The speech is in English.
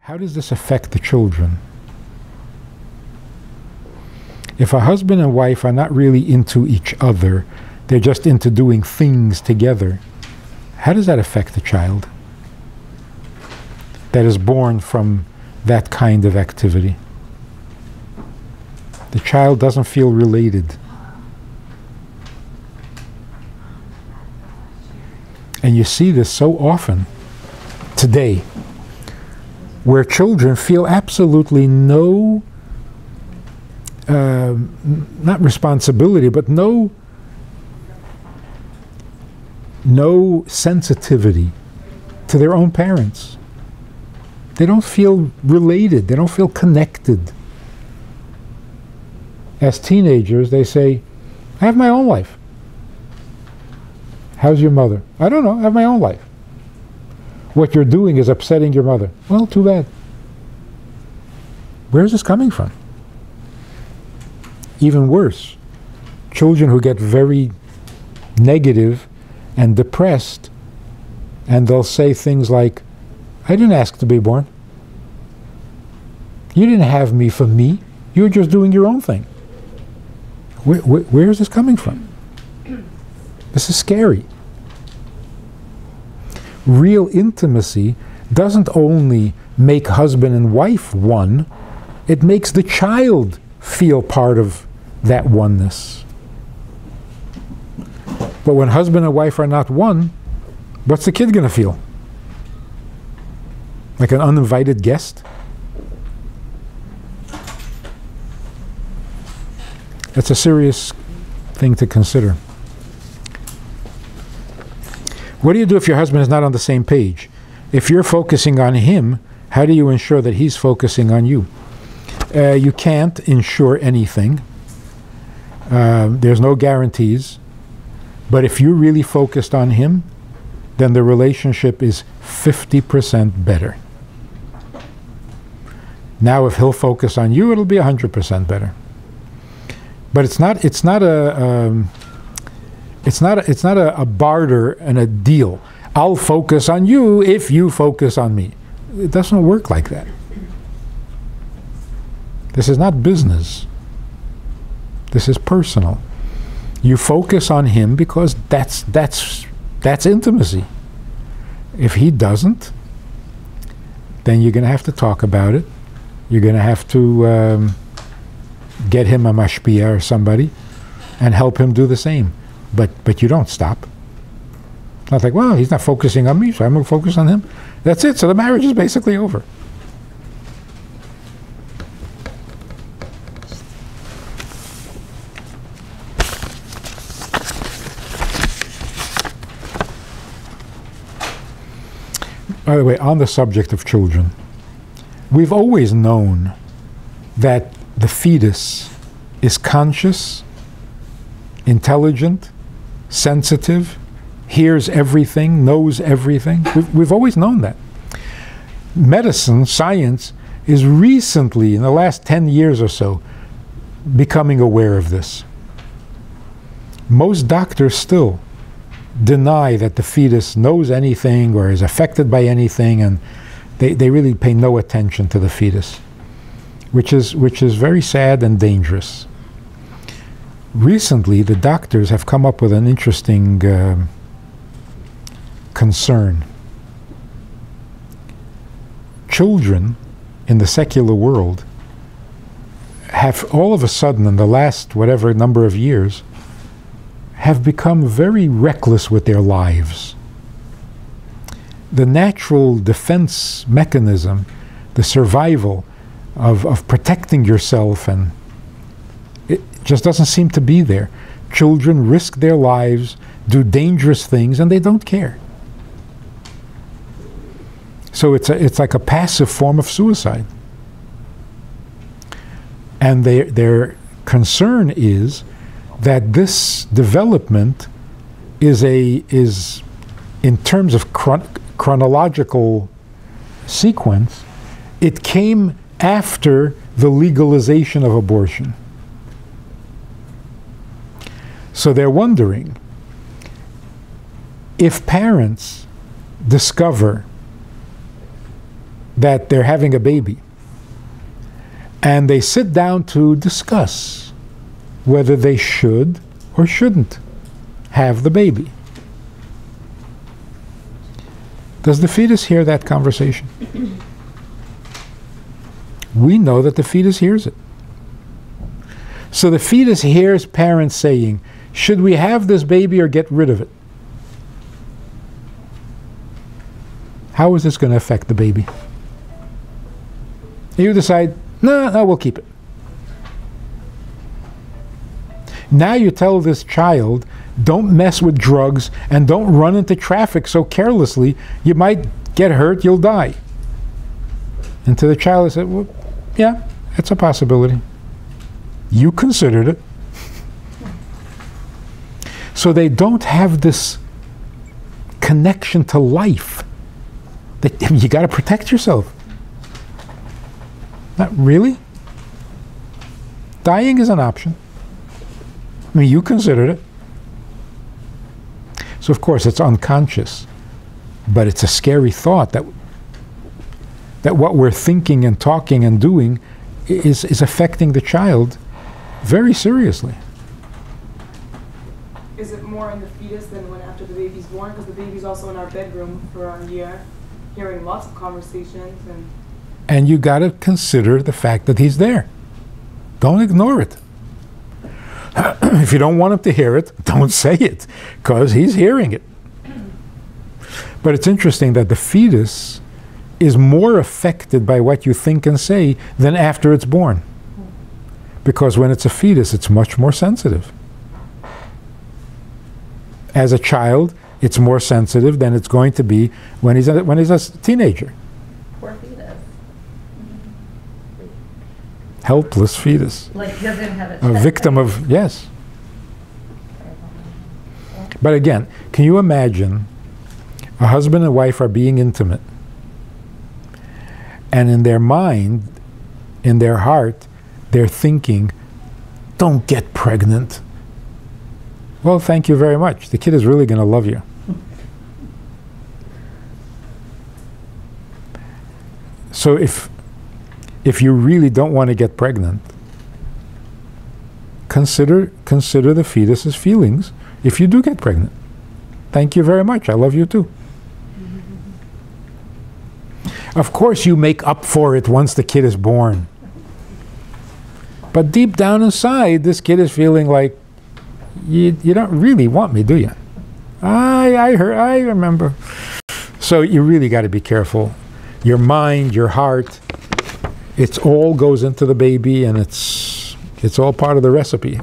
How does this affect the children? If a husband and wife are not really into each other, they're just into doing things together, how does that affect the child that is born from that kind of activity? The child doesn't feel related. And you see this so often today, where children feel absolutely no, not responsibility, but no sensitivity to their own parents. They don't feel related. They don't feel connected. As teenagers, they say, I have my own life. How's your mother? I don't know. I have my own life. What you're doing is upsetting your mother. Well, too bad. Where's this coming from? Even worse, children who get very negative and depressed, and they'll say things like, I didn't ask to be born. You didn't have me for me. You were just doing your own thing. Where is this coming from? This is scary. Real intimacy doesn't only make husband and wife one, it makes the child feel part of that oneness. But when husband and wife are not one, what's the kid going to feel? Like an uninvited guest? That's a serious thing to consider. What do you do if your husband is not on the same page? If you're focusing on him, how do you ensure that he's focusing on you? You can't ensure anything. There's no guarantees. But if you're really focused on him, then the relationship is 50% better. Now if he'll focus on you, it'll be 100% better. But it's not a barter and a deal. I'll focus on you if you focus on me. It doesn't work like that. This is not business. This is personal. You focus on him because that's intimacy. If he doesn't, then you're going to have to talk about it. You're going to have to get him a mashpia or somebody and help him do the same. But you don't stop. Not like, well, he's not focusing on me, so I'm going to focus on him. That's it. So the marriage is basically over. By the way, on the subject of children, we've always known that the fetus is conscious, intelligent, sensitive, hears everything, knows everything. We've always known that. Medicine, science, is recently, in the last 10 years or so, becoming aware of this. Most doctors still deny that the fetus knows anything or is affected by anything, and they really pay no attention to the fetus, which is very sad and dangerous. Recently, the doctors have come up with an interesting concern. Children in the secular world have all of a sudden, in the last whatever number of years, have become very reckless with their lives. The natural defense mechanism, the survival of protecting yourself, and it just doesn't seem to be there. Children risk their lives, do dangerous things, and they don't care. So it's like a passive form of suicide. And their concern is that this development is in terms of chronological sequence, it came after the legalization of abortion. So they're wondering, if parents discover that they're having a baby, and they sit down to discuss whether they should or shouldn't have the baby. Does the fetus hear that conversation? We know that the fetus hears it. So the fetus hears parents saying, should we have this baby or get rid of it? How is this going to affect the baby? You decide, no, we'll keep it. Now you tell this child, don't mess with drugs and don't run into traffic so carelessly, you might get hurt, you'll die. And to the child, I said, well, yeah, it's a possibility. You considered it. So they don't have this connection to life. You got to protect yourself. Not really. Dying is an option. I mean, you considered it. So of course it's unconscious, but it's a scary thought that what we're thinking and talking and doing is affecting the child very seriously. Is it more in the fetus than when after the baby's born? Because the baby's also in our bedroom for a year, hearing lots of conversations. And you got to consider the fact that he's there. Don't ignore it. If you don't want him to hear it, don't say it, because he's hearing it. But it's interesting that the fetus is more affected by what you think and say than after it's born. Because when it's a fetus, it's much more sensitive. As a child, it's more sensitive than it's going to be when he's a teenager. Poor fetus. Helpless fetus. Like he doesn't have a victim of, yes. But again, can you imagine a husband and wife are being intimate, and in their mind, in their heart, they're thinking, don't get pregnant. Well, thank you very much. The kid is really going to love you. So if you really don't want to get pregnant, consider the fetus's feelings if you do get pregnant. Thank you very much. I love you too. Of course you make up for it once the kid is born. But deep down inside, this kid is feeling like, you don't really want me, do you? I remember. So you really got to be careful. Your mind, your heart, it all goes into the baby, and it's all part of the recipe.